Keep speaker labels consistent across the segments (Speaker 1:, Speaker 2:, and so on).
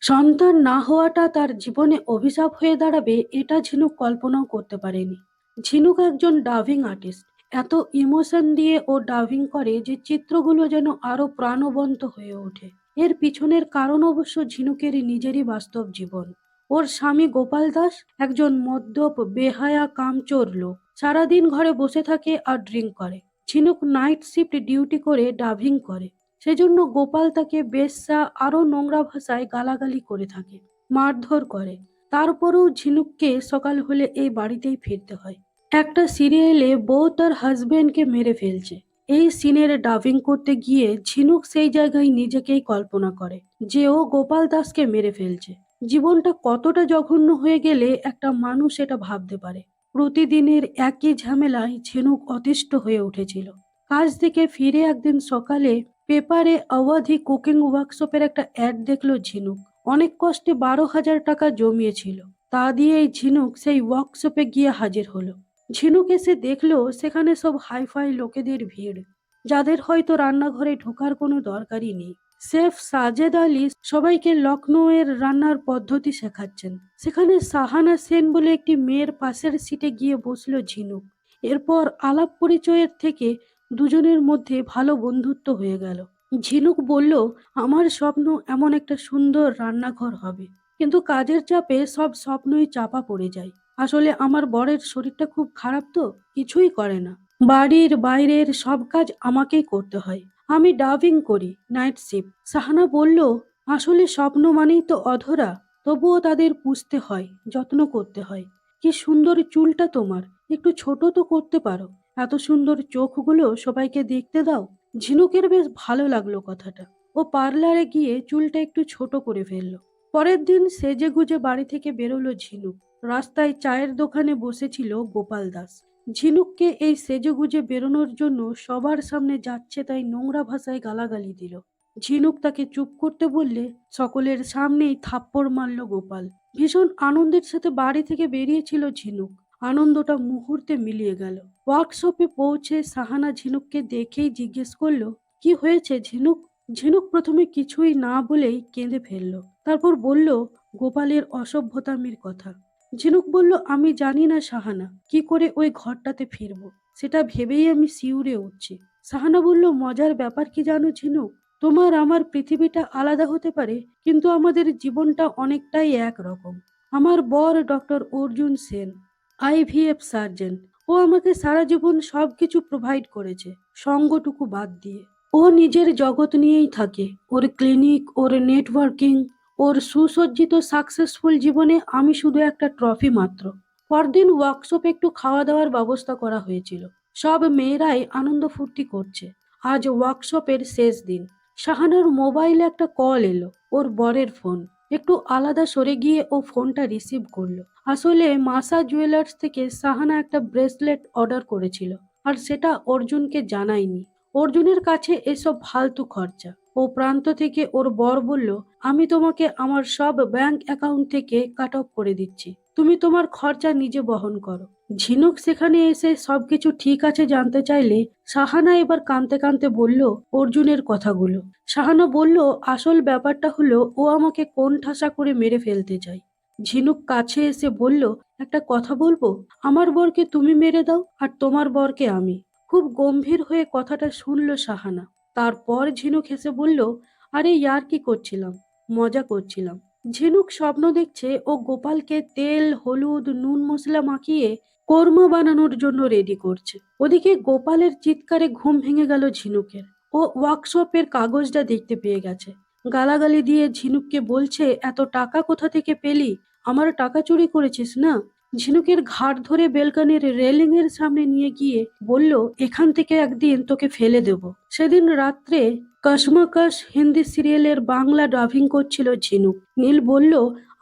Speaker 1: সন্তান না হওয়াটা তার জীবনে অভিশাপ হয়ে দাঁড়াবে এটা ঝিনুক কল্পনাও করতে পারেনি। ঝিনুক একজন ডাভিং আর্টিস্ট। এত ইমোশন দিয়ে ও ডাভিং করে যে চিত্রগুলো যেন আরো প্রাণবন্ত হয়ে ওঠে। এর পিছনের কারণ অবশ্য ঝিনুকেরই নিজেরই বাস্তব জীবন। ওর স্বামী গোপাল দাস একজন মদ্যপ বেহায়া কামচোর লোক। সারাদিন ঘরে বসে থাকে আর ড্রিঙ্ক করে। ঝিনুক নাইট শিফট ডিউটি করে ডাভিং করে। সেজন্য গোপাল তাকে বেশ্যা আরো নোংরা ভাষায় গালাগালি করে থাকে, মারধর করে। তারপরেও ঝিনুককে সকাল হলে এই বাড়িতেই ফিরতে হয়। একটা সিরিয়ালে বউ তার হাজবেন্ডকে মেরে ফেলছে। এই সিনের ডাবিং করতে গিয়ে ঝিনুক সেই জায়গায় নিজেকেই কল্পনা করে যে ও গোপাল দাসকে মেরে ফেলছে। জীবনটা কতটা জঘন্য হয়ে গেলে একটা মানুষ এটা ভাবতে পারে। প্রতিদিনের একই ঝামেলায় ঝিনুক অতিষ্ঠ হয়ে উঠেছিল। কাজ থেকে ফিরে একদিন সকালে পেপারে অবধি কুকিং ওয়ার্কশপের একটা অ্যাড দেখলো ঝিনুক। অনেক কষ্টে 12,000 টাকা জমিয়েছিল। তা দিয়েই ঝিনুক সেই ওয়ার্কশপে গিয়ে হাজির হলো। ঝিনুক এসে দেখলো সেখানে সব হাইফাই লোকেদের ভিড়, যাদের হয়তো রান্নাঘরে ঢোকার কোনো দরকারই নেই। শেফ সাজেদ আলী সবাইকে লখনৌয়ের রান্নার পদ্ধতি শেখাচ্ছেন। সেখানে সাহানা সেন বলে একটি মেয়ের পাশের সিটে গিয়ে বসলো ঝিনুক। এরপর আলাপ পরিচয়ের থেকে দুজনের মধ্যে ভালো বন্ধুত্ব হয়ে গেল। ঝিনুক বলল, আমার স্বপ্ন এমন একটা সুন্দর রান্নাঘর হবে, কিন্তু কাজের চাপে সব স্বপ্নই চাপা পড়ে যায়। আসলে আমার বরের শরীরটা খুব খারাপ, তো কিছুই করে না। বাড়ির বাইরের সব কাজ আমাকেই করতে হয়। আমি ডাবিং করি, নাইট শিফট। সাহানা বলল, আসলে স্বপ্ন মানেই তো অধরা, তবুও তাদের পুষতে হয়, যত্ন করতে হয়। কি সুন্দর চুলটা তোমার, একটু ছোট তো করতে পারো। এত সুন্দর চোখগুলো সবাইকে দেখতে দাও। ঝিনুকের বেশ ভালো লাগলো কথাটা। ও পার্লারে গিয়ে চুলটা একটু ছোট করে ফেললো। পরের দিন সেজে গুজে বাড়ি থেকে বেরোলো ঝিনুক। রাস্তায় চায়ের দোকানে বসেছিল গোপাল দাস। ঝিনুককে এই সেজেগুজে বেরোনোর জন্য সবার সামনে যাচ্ছে তাই নোংরা ভাষায় গালাগালি দিল। ঝিনুক তাকে চুপ করতে বললে সকলের সামনেই থাপ্পড় মারল গোপাল। ভীষণ আনন্দের সাথে বাড়ি থেকে বেরিয়েছিল ঝিনুক। আনন্দটা মুহূর্তে মিলিয়ে গেল। ওয়ার্কশপে পৌঁছে সাহানা ঝিনুককে দেখেই জিজ্ঞেস করলো, কি হয়েছে ঝিনুক? ঝিনুক প্রথমে কিছুই না বলেই কেঁদে ফেলল। তারপর বলল গোপালের অসভ্যতামির কথা। ঝিনুক বলল, আমি জানি না সাহানা, কি করে ওই ঘরটাতে ফিরবো, সেটা ভেবেই আমি শিউরে উঠছি। সাহানা বলল, মজার ব্যাপার কি জানো ঝিনুক, তোমার আমার পৃথিবীটা আলাদা হতে পারে, কিন্তু আমাদের জীবনটা অনেকটাই একরকম। আমার বর doctor Arjun Sen, IVF surgeon. ও আমাকে সারা জীবন সবকিছু প্রোভাইড করেছে, সঙ্গটুকু বাদ দিয়ে। ও নিজের জগৎ নিয়েই থাকে, ওর ক্লিনিক, ওর নেটওয়ার্কিং, ওর সুসজ্জিত সাকসেসফুল জীবনে আমি শুধু একটা ট্রফি মাত্র। পরদিন ওয়ার্কশপে একটু খাওয়া দাওয়ার ব্যবস্থা করা হয়েছিল। সব মেয়েরাই আনন্দ ফুর্তি করছে। আজ ওয়ার্কশপের শেষ দিন। শাহানার মোবাইলে একটা কল এলো, ওর বরের ফোন। একটু আলাদা সরে গিয়ে ও ফোনটা রিসিভ করলো। আসলে মাসা জুয়েলার্স থেকে সাহানা একটা ব্রেসলেট অর্ডার করেছিল, আর সেটা অর্জুনকে জানায়নি। অর্জুনের কাছে এসব ফালতু খরচা। ও প্রান্ত থেকে ওর বর বলল, আমি তোমাকে আমার সব ব্যাংক অ্যাকাউন্ট থেকে কাট অফ করে দিচ্ছি, তুমি তোমার খরচা নিজে বহন করো। ঝিনুক সেখানে এসে সবকিছু ঠিক আছে জানতে চাইলে সাহানা এবার কাঁদতে কাঁদতে বলল অর্জুনের কথাগুলো। সাহানা বলল, আসল ব্যাপারটা হলো ও আমাকে কোণ ঠাসা করে মেরে ফেলতে চায়। ঝিনুক কাছে এসে বলল, একটা কথা বলবো, আমার বরকে তুমি মেরে দাও আর তোমার বরকে আমি। খুব গম্ভীর হয়ে কথাটা শুনল সাহানা। তারপর ঝিনুক হেসে বলল, আরে ইয়ার কি করছিলাম, মজা করছিলাম। ঝিনুক স্বপ্ন দেখছে ও গোপালকে তেল হলুদ নুন মশলা মাখিয়ে কোরমা বানানোর জন্য রেডি করছে। ওদিকে গোপালের চিৎকারে ঘুম ভেঙে গেল ঝিনুকের। ও ওয়ার্কশপের কাগজটা দেখতে পেয়ে গেছে। গালাগালি দিয়ে ঝিনুককে বলছে, এত টাকা কোথা থেকে পেলি, আমার টাকা চুরি করেছিস না? ঝিনুকের ঘাড় ধরে বেলকানির রেলিং এর সামনে নিয়ে গিয়ে বলল, এখান থেকে একদিন তোকে ফেলে দেব। সেদিন রাত্রে কসমকস হিন্দি সিরিয়ালের বাংলা ডাবিং করছিল ঝিনুক। নীল বলল,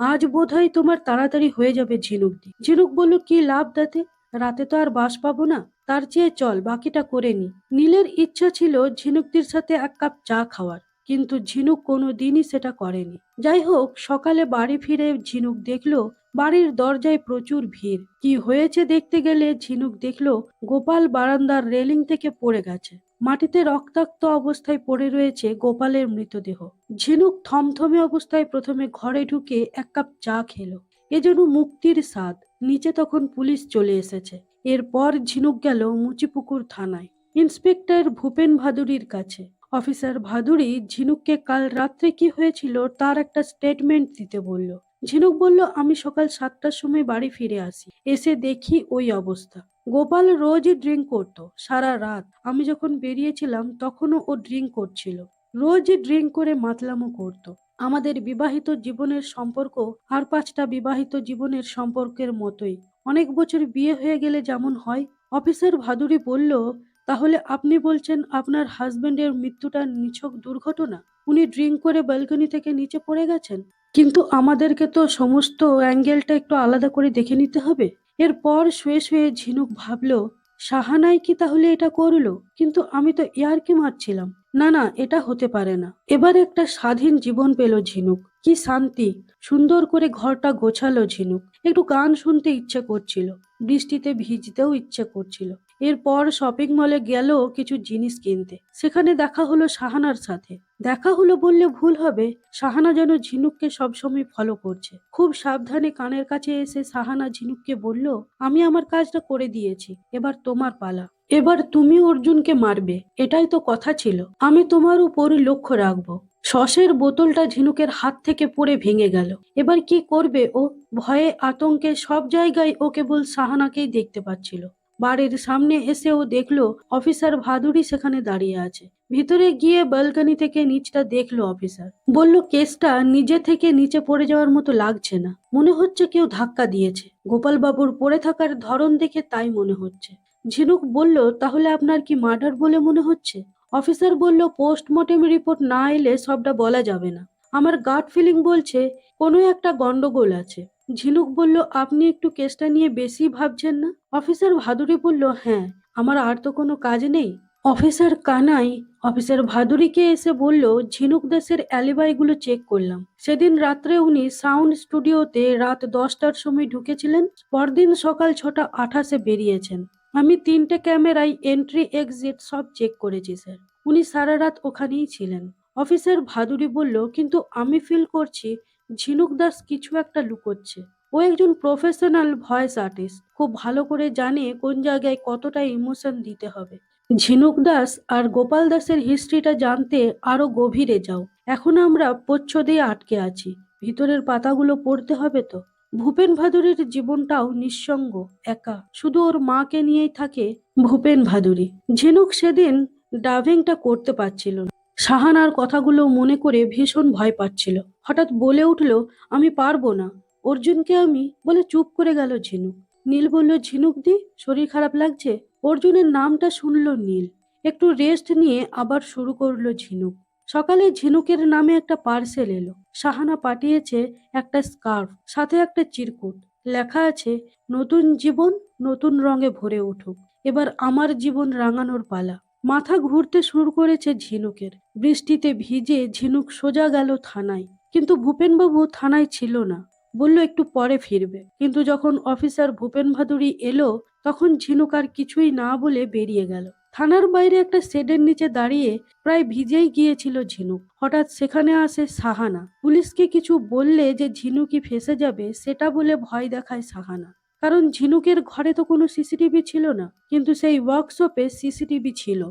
Speaker 1: আজ বোধহয় তোমার তাড়াতাড়ি হয়ে যাবে ঝিনুক দি। ঝিনুক বলল, কি লাভ তাতে, রাতে তো আর বাস পাবো না, তার চেয়ে চল বাকিটা করে নি। নীলের ইচ্ছা ছিল ঝিনুকদের সাথে এক কাপ চা খাওয়ার, কিন্তু ঝিনুক কোনো দিনই সেটা করেনি। যাই হোক, সকালে বাড়ি ফিরে ঝিনুক দেখলো বাড়ির দরজায় প্রচুর ভিড়। কি হয়েছে দেখতে গেলে ঝিনুক দেখলো গোপাল বারান্দার রেলিং থেকে পড়ে গেছে। মাটিতে রক্তাক্ত অবস্থায় পড়ে রয়েছে গোপালের মৃতদেহ। ঝিনুক থমথমে অবস্থায় প্রথমে ঘরে ঢুকে এক কাপ চা খেলো। এ যেন মুক্তির স্বাদ। নিচে তখন পুলিশ চলে এসেছে। এরপর ঝিনুক গেল মুচিপুকুর থানায়, ইন্সপেক্টর ভূপেন ভাদুড়ির কাছে। অফিসার ভাদুড়ি ঝিনুককে কাল রাত্রে কি হয়েছিল তার একটা স্টেটমেন্ট দিতে বলল। ঝিনুক বলল, আমি সকাল 7টার সময় বাড়ি ফিরে আসি, এসে দেখি ওই অবস্থা। গোপাল রোজই ড্রিঙ্ক করতো সারা রাত। আমি যখন বেরিয়েছিলাম তখনও ও ড্রিঙ্ক করছিল। রোজই ড্রিঙ্ক করে মাতলামো করতো। আমাদের বিবাহিত জীবনের সম্পর্ক আর 5টা বিবাহিত জীবনের সম্পর্কের মতোই, অনেক বছর বিয়ে হয়ে গেলে যেমন হয়। অফিসার ভাদুড়ি বলল, তাহলে আপনি বলছেন আপনার হাজবেন্ডের মৃত্যুটা নিছক দুর্ঘটনা? উনি ড্রিঙ্ক করে ব্যালকনি থেকে নিচে পড়ে গেছেন? কিন্তু আমাদেরকে তো সমস্ত অ্যাঙ্গেলটা একটু আলাদা করে দেখে নিতে হবে। এরপর শুয়ে শুয়ে ঝিনুক ভাবল, সাহানাই কি তাহলে এটা করলো? কিন্তু আমি তো ইয়ার্কি মারছিলাম। না না, এটা হতে পারে না। এবার একটা স্বাধীন জীবন পেল ঝিনুক। কি শান্তি! সুন্দর করে ঘরটা গোছালো ঝিনুক। একটু গান শুনতে ইচ্ছে করছিল, বৃষ্টিতে ভিজতেও ইচ্ছে করছিল। এরপর শপিং মলে গেল কিছু জিনিস কিনতে। সেখানে দেখা হলো সাহানার সাথে। দেখা হলো বললে ভুল হবে, সাহানা যেন ঝিনুককে সবসময় ফলো করছে। খুব সাবধানে কানের কাছে এসে সাহানা ঝিনুককে বলল, আমি আমার কাজটা করে দিয়েছি, এবার তোমার পালা। এবার তুমি অর্জুনকে মারবে, এটাই তো কথা ছিল। আমি তোমার উপর লক্ষ্য রাখবো। সসের বোতলটা ঝিনুকের হাত থেকে পড়ে ভেঙে গেল। এবার কি করবে ও? ভয়ে আতঙ্কে সব জায়গায় ও কেবল সাহানাকেই দেখতে পাচ্ছিল। বাড়ির সামনে এসেও দেখলো অফিসার ভাদুড়ি সেখানে দাঁড়িয়ে আছে। ভিতরে গিয়ে ব্যালকনি থেকে নিচটা দেখলো অফিসার। বলল, কেসটা নিজে থেকে নিচে পড়ে যাওয়ার মতো লাগছে না, মনে হচ্ছে কেউ ধাক্কা দিয়েছে। গোপাল বাবুর পড়ে থাকার ধরন দেখে তাই মনে হচ্ছে। ঝিনুক বলল, তাহলে আপনার কি মার্ডার বলে মনে হচ্ছে? অফিসার বলল, পোস্টমর্টেম রিপোর্ট না এলে সবটা বলা যাবে না। আমার গাট ফিলিং বলছে কোনো একটা গন্ডগোল আছে। ঝিনুক বলল, আপনি একটু কেসটা নিয়ে বেশি ভাবছেন না? অফিসার ভাদুড়ি বলল, হ্যাঁ, আমার আর তো কোনো কাজ নেই। অফিসার কানাই অফিসার ভাদুড়িকে এসে বলল, ঝিনুক দাসের অ্যালিবাইগুলো চেক করলাম। সেদিন রাত্রে উনি সাউন্ড স্টুডিওতে রাত 10টার সময় ঢুকেছিলেন, পরদিন সকাল 6:28 বেরিয়েছেন। আমি 3টে ক্যামেরায় এন্ট্রি এক্সিট সব চেক করেছি স্যার। উনি সারা রাত ওখানেই ছিলেন। অফিসার ভাদুড়ি বলল, কিন্তু আমি ফিল করছি ঝিনুক দাস কিছু একটা লুকোচ্ছে। ও একজন প্রফেশনাল ভয়েস আর্টিস্ট, খুব ভালো করে জানে কোন জায়গায় কতটা ইমোশন দিতে হবে। ঝিনুক দাস আর গোপাল দাসের হিস্ট্রিটা জানতে আরো গভীরে যাও। এখন আমরা প্রচ্ছদেই আটকে আছি, ভিতরের পাতাগুলো পড়তে হবে তো। ভূপেন ভাদুড়ির জীবনটাও নিঃসঙ্গ, একা, শুধু ওর মাকে নিয়েই থাকে ভূপেন ভাদুড়ি। ঝিনুক সেদিন ডাভিংটা করতে পারছিল না। সাহানার কথাগুলো মনে করে ভীষণ ভয় পাচ্ছিল। হঠাৎ বলে উঠল, আমি পারবো না, অর্জুনকে আমি, বলে চুপ করে গেল ঝিনুক। নীল বলল, ঝিনুক দি, শরীর খারাপ লাগছে? অর্জুনের নামটা শুনলো নীল। একটু রেস্ট নিয়ে আবার শুরু করলো ঝিনুক। সকালে ঝিনুকের নামে একটা পার্সেল এলো। সাহানা পাঠিয়েছে একটা স্কার্ফ, সাথে একটা চিরকুট। লেখা আছে, নতুন জীবন নতুন রঙে ভরে উঠুক, এবার আমার জীবন রাঙানোর পালা। মাথা ঘুরতে শুরু করেছে ঝিনুকের। বৃষ্টিতে ভিজে ঝিনুক সোজা গেল থানায়। কিন্তু ভূপেনবাবু থানায় ছিল না, বলল একটু পরে ফিরবে। কিন্তু যখন অফিসার ভূপেন ভাদুড়ি এলো তখন ঝিনুক আর কিছুই না বলে বেরিয়ে গেল। থানার বাইরে একটা শেডের নিচে দাঁড়িয়ে প্রায় ভিজেই গিয়েছিল ঝিনুক। হঠাৎ সেখানে আসে সাহানা। পুলিশকে কিছু বললে যে ঝিনুকই ফেঁসে যাবে সেটা বলে ভয় দেখায় সাহানা। কারণ ঝিনুকের ঘরে তো কোনো সিসিটিভি ছিল না, কিন্তু সেই ওয়ার্কশপে সিসিটিভি ছিল।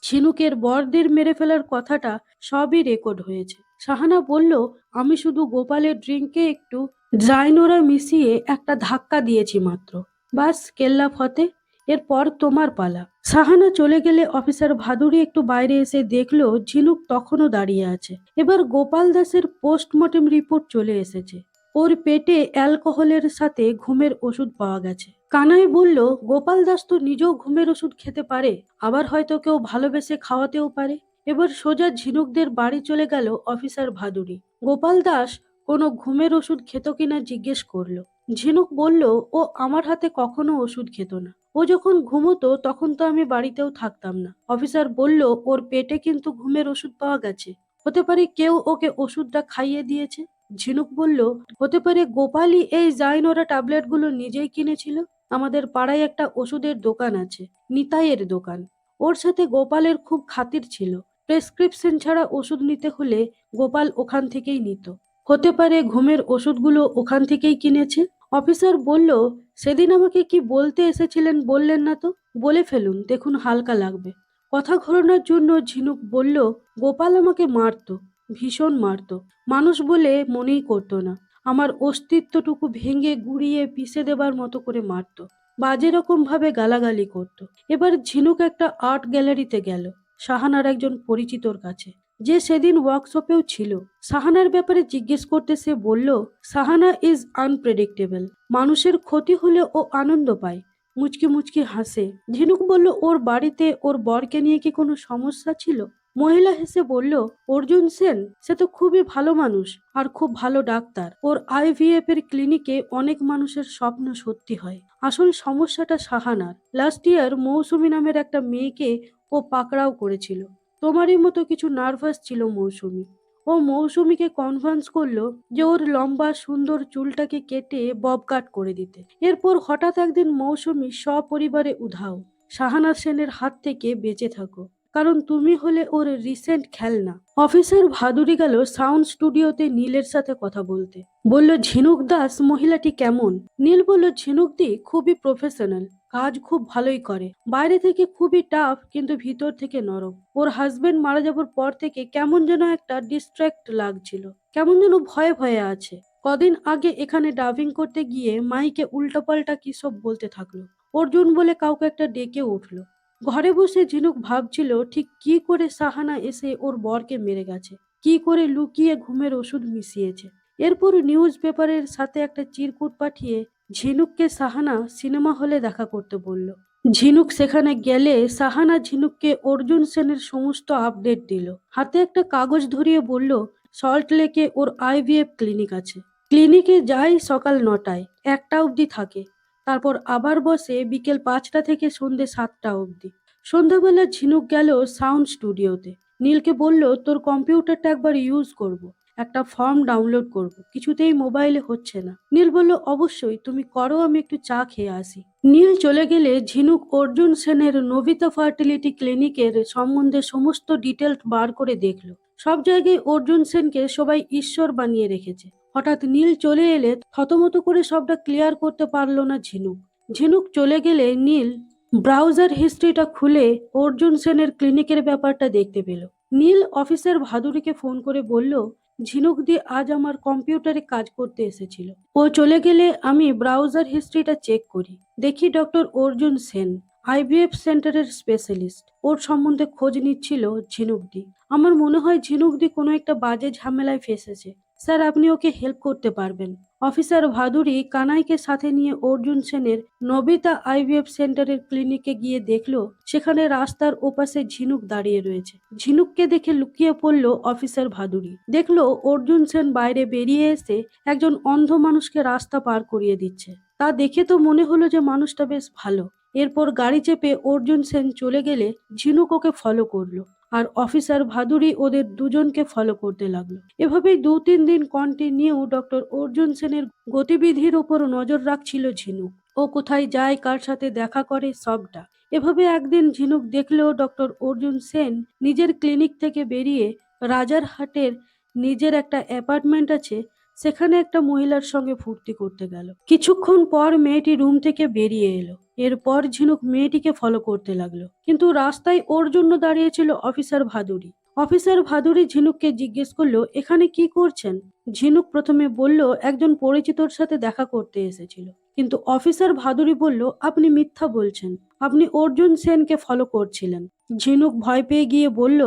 Speaker 1: ঝিনুকের বরদের মেরে ফেলার কথাটা সবই রেকর্ড হয়েছে। সাহানা বলল, আমি শুধু গোপালের ড্রিঙ্কে একটু জাইনোরা মিশিয়ে একটা ধাক্কা দিয়েছি মাত্র। বাস, কেল্লা ফতে, এরপর তোমার পালা। সাহানা চলে গেলে অফিসার ভাদুড়ি একটু বাইরে এসে দেখলো ঝিনুক তখনও দাঁড়িয়ে আছে। এবার গোপাল দাসের পোস্টমর্টেম রিপোর্ট চলে এসেছে। ওর পেটে অ্যালকোহলের সাথে ঘুমের ওষুধ পাওয়া গেছে। কানাই বলল, গোপাল দাস তো নিজেও ঘুমের ওষুধ খেতে পারে, আবার হয়তো কেউ ভালোবেসে খাওয়াতেও পারে। এবার সোজা ঝিনুকদের বাড়ি চলে গেল অফিসার ভাদুড়ি। গোপাল দাস কোনো ঘুমের ওষুধ খেত কিনা জিজ্ঞেস করলো। ঝিনুক বলল, ও আমার হাতে কখনো ওষুধ খেত না। ও যখন ঘুমোতো তখন তো আমি বাড়িতেও থাকতাম না। অফিসার বলল, ওর পেটে কিন্তু ঘুমের ওষুধ পাওয়া গেছে, হতে পারে কেউ ওকে ওষুধটা খাইয়ে দিয়েছে। ঝিনুক বলল, হতে পারে গোপালই এই জাইনোরা ট্যাবলেটগুলো নিজেই কিনেছিল। আমাদের পাড়ায় একটা ওষুধের দোকান আছে, নিতাইয়ের দোকান। ওর সাথে গোপালের খুব খাতির ছিল। প্রেসক্রিপশন ছাড়া ওষুধ নিতে হলে গোপাল ওখান থেকেই নিত। হতে পারে ঘুমের ওষুধগুলো ওখান থেকেই কিনেছে। অফিসার বলল, সেদিন আমাকে কি বলতে এসেছিলেন বললেন না তো? বলে ফেলুন, দেখুন হালকা লাগবে। কথা ঘোরানোর জন্য ঝিনুক বলল, গোপাল আমাকে মারতো, ভীষণ মারতো। মানুষ বলে মনেই করতো না। আমার অস্তিত্বটুকু ভেঙে গুঁড়িয়ে পিষে দেবার মতো করে মারতো। বাজে রকম ভাবে গালাগালি করতো। এবার ঝিনুক একটা আর্ট গ্যালারিতে গেল, সাহানার একজন পরিচিতর কাছে, যে সেদিন ওয়ার্কশপেও ছিল। সাহানার ব্যাপারে জিজ্ঞেস করতে সে বলল, সাহানা ইজ আনপ্রেডিক্টেবল। মানুষের ক্ষতি হলে ও আনন্দ পায়। মুচকি মুচকি হাসে। ঝিনুক বলল, ওর বাড়িতে ওর বরকে নিয়ে কি কোনো সমস্যা ছিল? মহিলা হেসে বলল, অর্জুন সেন, সে তো খুবই ভালো মানুষ আর খুব ভালো ডাক্তার। ওর আইভিএফ এর ক্লিনিকে অনেক মানুষের স্বপ্ন সত্যি হয়। আসল সমস্যাটা সাহানার। লাস্ট ইয়ার মৌসুমী নামের একটা মেয়েকে ও পাকড়াও করেছিল। তোমারই মতো কিছু নার্ভাস ছিল মৌসুমী। ও মৌসুমীকে কনভিন্স করলো যে ওর লম্বা সুন্দর চুলটাকে কেটে বব কাট করে দিতে। এরপর হঠাৎ একদিন মৌসুমী সপরিবারে উধাও। সাহানা সেনের হাত থেকে বেঁচে থাকো, কারণ তুমি হলে ওর রিসেন্ট খেলনা। অফিসার ভাদুড়ি গেল সাউন্ড স্টুডিওতে নীলের সাথে কথা বলতে। বলল, ঝিনুক দাস মহিলাটি কেমন? নীল বলল, ঝিনুকদি খুবই প্রফেশনাল, কাজ খুব ভালোই করে। বাইরে থেকে খুবই টাফ, কিন্তু ভিতর থেকে নরম। ওর হাজবেন্ড মারা যাবার পর থেকে কেমন যেন একটা ডিস্ট্র্যাক্ট লাগছিল, কেমন যেন ভয়ে ভয়ে আছে। কদিন আগে এখানে ডাবিং করতে গিয়ে মাইকে উল্টোপাল্টা কি সব বলতে থাকলো। অর্জুন বলে কাউকে একটা ডেকে উঠলো। ঘরে বসে ঝিনুক ভাবছিল ঠিক কি করে সাহানা এসে ওর বরকে মেরে গেছে, কি করে লুকিয়ে ঘুমের ওষুধ মিশিয়েছে। এরপর নিউজ পেপারের সাথে একটা চিরকুট পাঠিয়ে ঝিনুককে সাহানা সিনেমা হলে দেখা করতে বলল। ঝিনুক সেখানে গেলে সাহানা ঝিনুককে অর্জুন সেনের সমস্ত আপডেট দিল। হাতে একটা কাগজ ধরিয়ে বলল, সল্ট লেকে ওর আইভিএফ ক্লিনিক আছে। ক্লিনিকে যাই সকাল 9টায়, 1টা অবধি থাকে। তারপর আবার বসে বিকেল 5টা থেকে সন্ধ্যে 7টা অবধি। সন্ধ্যাবেলা ঝিনুক গেল সাউন্ড স্টুডিওতে। নীলকে বলল, তোর কম্পিউটারটা একবার ইউজ করব। একটা ফর্ম ডাউনলোড করব, কিছুতেই মোবাইলে হচ্ছে না। নীল বলল, অবশ্যই, তুমি করো, আমি একটু চা খেয়ে আসি। নীল চলে গেলে ঝিনুক অর্জুন সেনের নবিতা ফার্টিলিটি ক্লিনিকের সম্বন্ধে সমস্ত ডিটেলস বার করে দেখলো। সব জায়গায় অর্জুন সেনকে সবাই ঈশ্বর বানিয়ে রেখেছে। হঠাৎ নীল চলে এলে থতমত করে সবটা ক্লিয়ার করতে পারলো না ঝিনুক। ঝিনুক চলে গেলে নীল ব্রাউজার হিস্ট্রিটা খুলে অর্জুন সেনের ক্লিনিকের ব্যাপারটা দেখতে পেল। নীল অফিসার ভাদুরীকে ফোন করে বলল, ঝিনুক দি আজ আমার কম্পিউটারে কাজ করতে এসেছিল। ও চলে গেলে আমি ব্রাউজার হিস্ট্রিটা চেক করি, দেখি ডক্টর অর্জুন সেন, আইভিএফ সেন্টারের স্পেশালিস্ট। ওর সম্বন্ধে খোঁজ নিচ্ছিল ঝিনুক দি। আমার মনে হয় ঝিনুক দি কোনো একটা বাজে ঝামেলায় ফেসেছে। স্যার, আপনি ওকে হেল্প করতে পারবেন। অফিসার ভাদুরী কানাইকে সাথে নিয়ে অর্জুন সেনের নবিতা আইভিএফ সেন্টারের ক্লিনিকে গিয়ে দেখলো সেখানে রাস্তার ওপাশে ঝিনুক দাঁড়িয়ে রয়েছে। ঝিনুককে দেখে লুকিয়ে পড়লো অফিসার ভাদুরী। দেখলো অর্জুন সেন বাইরে বেরিয়ে এসে একজন অন্ধ মানুষকে রাস্তা পার করিয়ে দিচ্ছে। তা দেখে তো মনে হলো যে মানুষটা বেশ ভালো। এরপর গাড়ি চেপে অর্জুন সেন চলে গেলে ঝিনুক ওকে ফলো করলো, আর অফিসার ভাদুরী ওদের দুজনকে ফলো করতে লাগলো। এভাবেই 2-3 দিন কন্টিনিউ ডক্টর অর্জুন সেনের গতিবিধির ওপর নজর রাখছিল ঝিনুক। ও কোথায় যায়, কার সাথে দেখা করে, সবটা। এভাবে একদিন ঝিনুক দেখলো ডক্টর অর্জুন সেন নিজের ক্লিনিক থেকে বেরিয়ে রাজারহাটের নিজের একটা অ্যাপার্টমেন্ট আছে, সেখানে একটা মহিলার সঙ্গে ফুর্তি করতে গেল। কিছুক্ষণ পর মেয়েটি রুম থেকে বেরিয়ে এলো। এরপর ঝিনুক মেয়েটিকে ফলো করতে লাগলো, কিন্তু রাস্তায় ওর জন্য দাঁড়িয়েছিল অফিসার ভাদুরী। অফিসার ভাদুরী ঝিনুককে জিজ্ঞেস করলো, এখানে কি করছেন? ঝিনুক প্রথমে বলল একজন পরিচিতর সাথে দেখা করতে এসেছিল, কিন্তু অফিসার ভাদুরী বলল, আপনি মিথ্যা বলছেন, আপনি অর্জুন সেনকে ফলো করছিলেন। ঝিনুক ভয় পেয়ে গিয়ে বলল,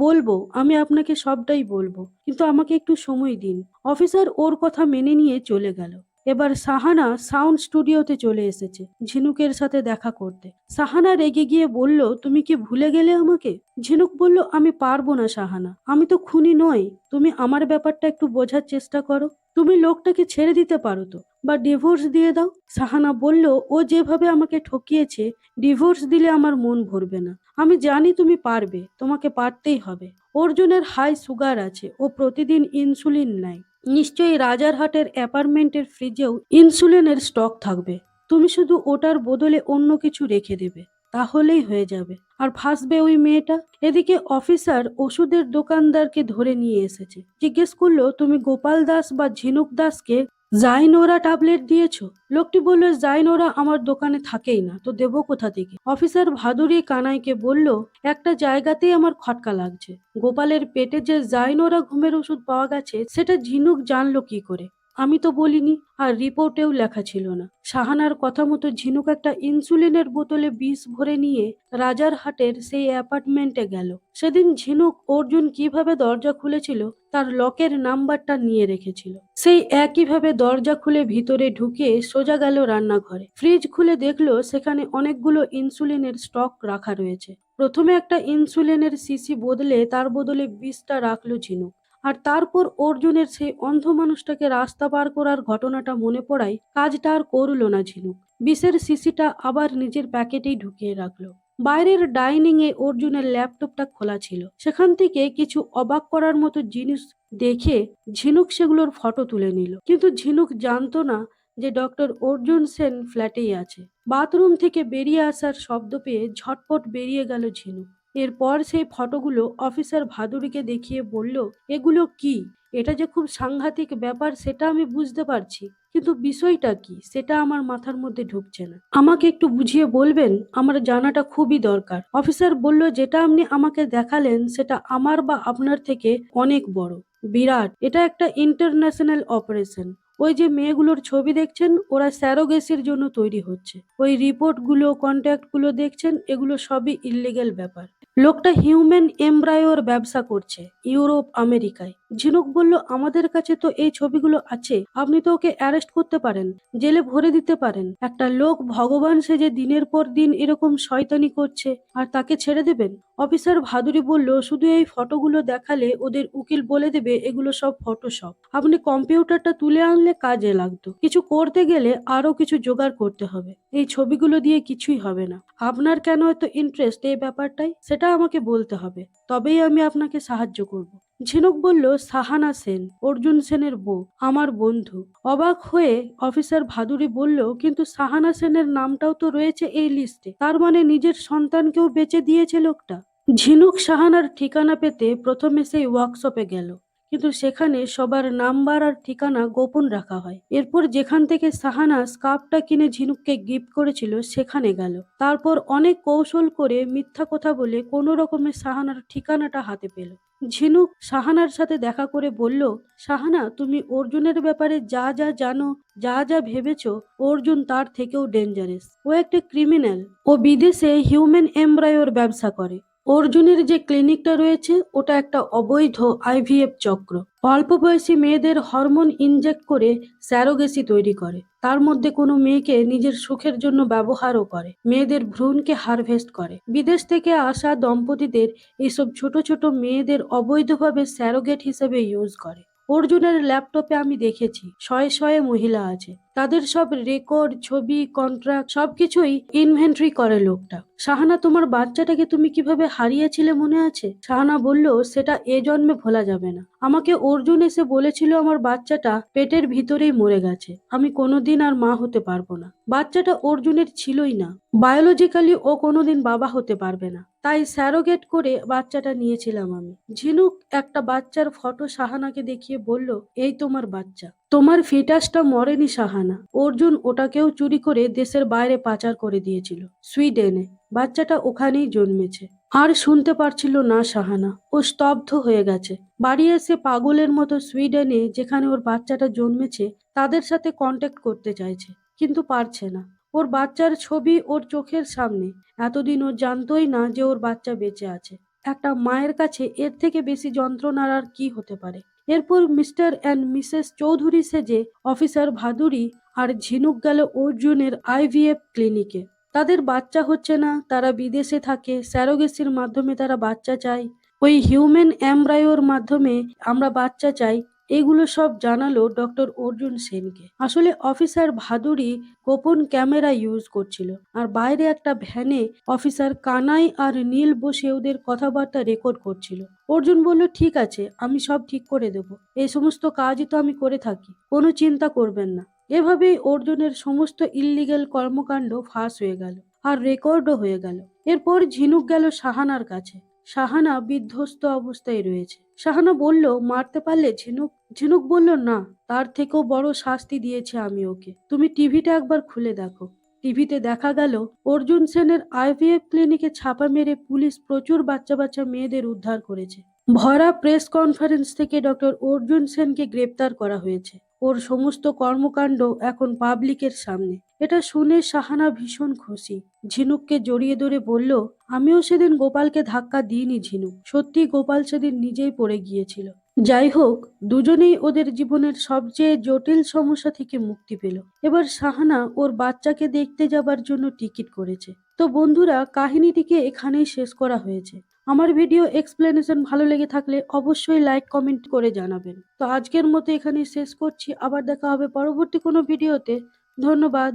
Speaker 1: বলবো, আমি আপনাকে সবটাই বলবো, কিন্তু আমাকে একটু সময় দিন। অফিসার ওর কথা মেনে নিয়ে চলে গেল। এবার সাহানা সাউন্ড স্টুডিওতে চলে এসেছে ঝিনুকের সাথে দেখা করতে। সাহানা রেগে গিয়ে বলল, তুমি কি ভুলে গেলে আমাকে? ঝিনুক বলল, আমি পারবো না সাহানা, আমি তো খুনি নই। তুমি আমার ব্যাপারটা একটু বোঝার চেষ্টা করো। তুমি লোকটাকে ছেড়ে দিতে পারো তো, বা ডিভোর্স দিয়ে দাও। সাহানা বলল, ও যেভাবে আমাকে ঠকিয়েছে, ডিভোর্স দিলে আমার মন ভরবে না। আমি জানি তুমি পারবে, তোমাকে পারতেই হবে। অর্জুনের হাই সুগার আছে, ও প্রতিদিন ইনসুলিন নেয়। নিশ্চয়ই রাজারহাটের অ্যাপার্টমেন্টের ফ্রিজেও ইনসুলিনের স্টক থাকবে। তুমি শুধু ওটার বদলে অন্য কিছু রেখে দেবে। তাহলেই হয়ে যাবে। আর ফাঁসবে ওই মেয়েটা। এদিকে অফিসার ওষুধের দোকানদারকে ধরে নিয়ে এসেছে। জিজ্ঞেস করলো, তুমি গোপাল দাস বা ঝিনুক দাসকে জাইনোরা ট্যাবলেট দিয়েছো? লোকটি বলল, জাইনোরা আমার দোকানে থাকেই না, তো দেবো কোথা থেকে? অফিসার ভাদুরী কানাইকে বলল, একটা জায়গাতেই আমার খটকা লাগছে। গোপালের পেটে যে জাইনোরা ঘুমের ওষুধ পাওয়া গেছে সেটা ঝিনুক জানলো কি করে? আমি তো বলিনি, আর রিপোর্টেও লেখা ছিল না। সাহানার কথা মতো ঝিনুক একটা ইনসুলিনের বোতলে বিষ ভরে নিয়ে রাজারহাটের সেই অ্যাপার্টমেন্টে গেল। সেদিন ঝিনুক অর্জুন কিভাবে দরজা খুলেছিল তার লকের নাম্বারটা নিয়ে রেখেছিল। সেই একইভাবে দরজা খুলে ভিতরে ঢুকে সোজা গেল রান্নাঘরে। ফ্রিজ খুলে দেখলো সেখানে অনেকগুলো ইনসুলিনের স্টক রাখা রয়েছে। প্রথমে একটা ইনসুলিনের শিশি বদলে তার বদলে বিষটা রাখলো ঝিনুক। আর তারপর অর্জুনের সেই অন্ধ মানুষটাকে রাস্তা পার করার ঘটনাটা মনে পড়ায় কাজটা আর করলো না ঝিনুক। বিষের শিশিটা আবার নিজের প্যাকেটেই ঢুকিয়ে রাখলো। বাইরের ডাইনিং এ অর্জুনের ল্যাপটপটা খোলা ছিল। সেখান থেকে কিছু অবাক করার মতো জিনিস দেখে ঝিনুক সেগুলোর ফটো তুলে নিল। কিন্তু ঝিনুক জানতো না যে ডক্টর অর্জুন সেন ফ্ল্যাটেই আছে। বাথরুম থেকে বেরিয়ে আসার শব্দ পেয়ে ঝটপট বেরিয়ে গেল ঝিনুক। এরপর সেই ফটোগুলো অফিসার ভাদুড়িকে দেখিয়ে বলল, এগুলো কি? এটা যে খুব সাংঘাতিক ব্যাপার সেটা আমি বুঝতে পারছি, কিন্তু বিষয়টা কি সেটা আমার মাথার মধ্যে ঢুকছে না। আমাকে একটু বুঝিয়ে বলবেন? আমার জানাটা খুবই দরকার। অফিসার বলল, যেটা আপনি আমাকে দেখালেন সেটা আমার বা আপনার থেকে অনেক বড়, বিরাট। এটা একটা ইন্টারন্যাশনাল অপারেশন। ওই যে মেয়েগুলোর ছবি দেখছেন, ওরা স্যারোগেসির জন্য তৈরি হচ্ছে। ওই রিপোর্টগুলো, কন্ট্যাক্টগুলো দেখছেন, এগুলো সবই ইল্লিগেল ব্যাপার। লোকটা হিউম্যান এমব্রায়োর ব্যবসা করছে ইউরোপ, আমেরিকায়। ঝিনুক বলল, আমাদের কাছে তো এই ছবিগুলো আছে, আপনি তো ওকে অ্যারেস্ট করতে পারেন, জেলে ভরে দিতে পারেন। একটা লোক ভগবান সেজে দিনের পর দিন এরকম শয়তানি করছে আর তাকে ছেড়ে দেবেন? অফিসার ভাদুরী বলল, শুধু এই ফটোগুলো দেখালে ওদের উকিল বলে দেবে এগুলো সব ফটোশপ। আপনি কম্পিউটারটা তুলে আনলে কাজে লাগতো। কিছু করতে গেলে আরো কিছু জোগাড় করতে হবে। এই ছবিগুলো দিয়ে কিছুই হবে না। আপনার কেন এত ইন্টারেস্ট এই ব্যাপারটাই সেটা আমাকে বলতে হবে, তবেই আমি আপনাকে সাহায্য করব। ঝিনুক বলল, সাহানা সেন, অর্জুন সেনের বউ, আমার বন্ধু। অবাক হয়ে অফিসার ভাদুরী বলল, কিন্তু সাহানা সেনের নামটাও তো রয়েছে এই লিস্টে, তার মানে নিজের সন্তানকেও বেচে দিয়েছে লোকটা। ঝিনুক সাহানার ঠিকানা পেতে প্রথমে সেই ওয়ার্কশপে গেল, কিন্তু সেখানে সবার নাম্বার আর ঠিকানা গোপন রাখা হয়। এরপর যেখান থেকে সাহানা স্কার্ফটা কিনে ঝিনুককে গিফট করেছিল সেখানে গেল। তারপর অনেক কৌশল করে মিথ্যা কথা বলে কোনো রকমে সাহানার ঠিকানাটা হাতে পেল। ঝিনুক সাহানার সাথে দেখা করে বলল, সাহানা, তুমি অর্জুনের ব্যাপারে যা যা জানো, যা যা ভেবেছো, অর্জুন তার থেকেও ডেঞ্জারাস। ও একটা ক্রিমিনাল। ও বিদেশে হিউম্যান এমব্রায়োর ব্যবসা করে। অর্জুনের যে ক্লিনিকটা রয়েছে ওটা একটা অবৈধ আইভিএফ চক্র। অল্প বয়সী মেয়েদের হরমোন ইনজেক্ট করে স্যারোগেসি তৈরি করে। তার মধ্যে কোনো মেয়েকে নিজের সুখের জন্য ব্যবহারও করে। মেয়েদের ভ্রূণকে হারভেস্ট করে। বিদেশ থেকে আসা দম্পতিদের এইসব ছোট ছোট মেয়েদের অবৈধভাবে স্যারোগেট হিসেবে ইউজ করে। অর্জুনের ল্যাপটপে আমি দেখেছি শয়ে শয়ে মহিলা আছে। তাদের সব রেকর্ড, ছবি, কন্ট্রাক্ট সবকিছুই ইনভেন্টরি করে লোকটা। সাহানা, তোমার বাচ্চাটাকে তুমি কিভাবে হারিয়েছিলে মনে আছে? সাহানা বলল, সেটা এ জন্মে ভোলা যাবে না। আমাকে অর্জুন এসে বলেছিল আমার বাচ্চাটা পেটের ভিতরেই মরে গেছে, আমি কোনোদিন আর মা হতে পারবো না। বাচ্চাটা অর্জুনের ছিলই না। বায়োলজিক্যালি ও কোনোদিন বাবা হতে পারবে না, তাই স্যারোগেট করে বাচ্চাটা নিয়েছিলাম আমি। ঝিনুক একটা বাচ্চার ফটো সাহানাকে দেখিয়ে বলল, এই তোমার বাচ্চা। তোমার ফিটাসটা মরেনি সাহানা। অর্জুন ওটাকেও চুরি করে দেশের বাইরে পাচার করে দিয়েছিল, সুইডেনে। বাচ্চাটা ওখানেই জন্মেছে। আর শুনতে পারছিল না সাহানা। ও স্তব্ধ হয়ে গেছে। বাড়ি এসে পাগলের মতো সুইডেনে যেখানে ওর বাচ্চাটা জন্মেছে তাদের সাথে কন্ট্যাক্ট করতে চাইছে, কিন্তু পারছে না। ওর বাচ্চার ছবি ওর চোখের সামনে। এতদিন ও জানতোই না যে ওর বাচ্চা বেঁচে আছে। একটা মায়ের কাছে এর থেকে বেশি যন্ত্রণার আর কি হতে পারে? এরপর মিস্টার অ্যান্ড মিসেস চৌধুরী সেজে অফিসার ভাদুরী আর ঝিনুক গেল অর্জুনের আইভিএফ ক্লিনিকে। তাদের বাচ্চা হচ্ছে না, তারা বিদেশে থাকে, স্যারোগেসির মাধ্যমে তারা বাচ্চা চায়। ওই হিউম্যান এমব্রায়োর মাধ্যমে আমরা বাচ্চা চাই। এগুলো সব জানালো ডক্টর অর্জুন সেনকে। আসলে অফিসার ভাদুরী গোপন ক্যামেরা ইউজ করছিল, আর বাইরে একটা ভ্যানে অফিসার কানাই আর নীল বসে ওদের কথাবার্তা রেকর্ড করছিল। অর্জুন বলল, ঠিক আছে, আমি সব ঠিক করে দেব। এই সমস্ত কাজই তো আমি করে থাকি, কোনো চিন্তা করবেন না। এভাবেই অর্জুনের সমস্ত ইল্লিগ্যাল কর্মকাণ্ড ফাঁস হয়ে গেল। আর রেকর্ডও হয়ে গেল। এরপর ঝিনুক গেল সাহানার কাছে। সাহানা বিধ্বস্ত অবস্থায় রয়েছে। সাহানা বলল, মারতে পারলে ঝিনুক? ঝিনুক বলল, না, তার থেকেও বড় শাস্তি দিয়েছে আমি ওকে। তুমি টিভিটা একবার খুলে দেখো। টিভিতে দেখা গেল অর্জুন সেনের আইভিএফ ক্লিনিকে ছাপা মেরে পুলিশ প্রচুর বাচ্চা বাচ্চা মেয়েদের উদ্ধার করেছে। ভরা প্রেস কনফারেন্স থেকে ডক্টর অর্জুন সেনকে গ্রেপ্তার করা হয়েছে। ওর সমস্ত কর্মকাণ্ড এখন পাবলিকের সামনে। এটা শুনে সাহানা ভীষণ খুশি। ঝিনুককে জড়িয়ে ধরে বলল, আমিও সেদিন গোপালকে ধাক্কা দিইনি ঝিনুক। সত্যি গোপাল সেদিন নিজেই পড়ে গিয়েছিল। যাই হোক, দুজনেই ওদের জীবনের সবচেয়ে জটিল সমস্যা থেকে মুক্তি পেল। এবার সাহানা ওর বাচ্চাকে দেখতে যাবার জন্য টিকিট করেছে। তো বন্ধুরা, কাহিনীটিকে এখানেই শেষ করা হয়েছে। আমার ভিডিও এক্সপ্লেনেশন ভালো লেগে থাকলে অবশ্যই লাইক কমেন্ট করে জানাবেন। তো আজকের মতো এখানেই শেষ করছি। আবার দেখা হবে পরবর্তী কোনো ভিডিওতে। ধন্যবাদ।